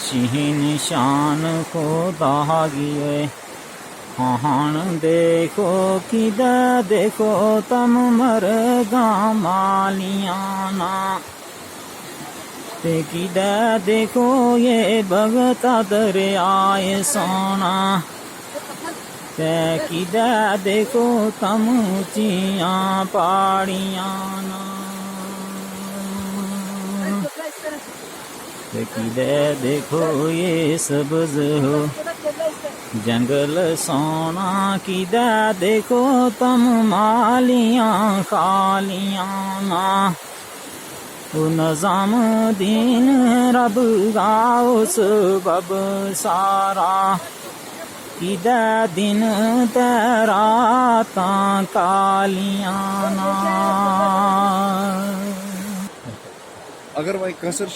ची निशान खुदा गिए हान देखो किदा देखो तम मर मालियाना ते किदा देखो ये भगता दरियाए सोना ते किदा देखो तम ऊंचिया पहाड़ियां ते किदा देखो ये सब्ज हो जंगल सोना किदा देखो तम मालियां खालियां ना नज़ाम दीन रब गाओ सबब सारा किदा दिन ते रातां कालियां ना अगर वह कसर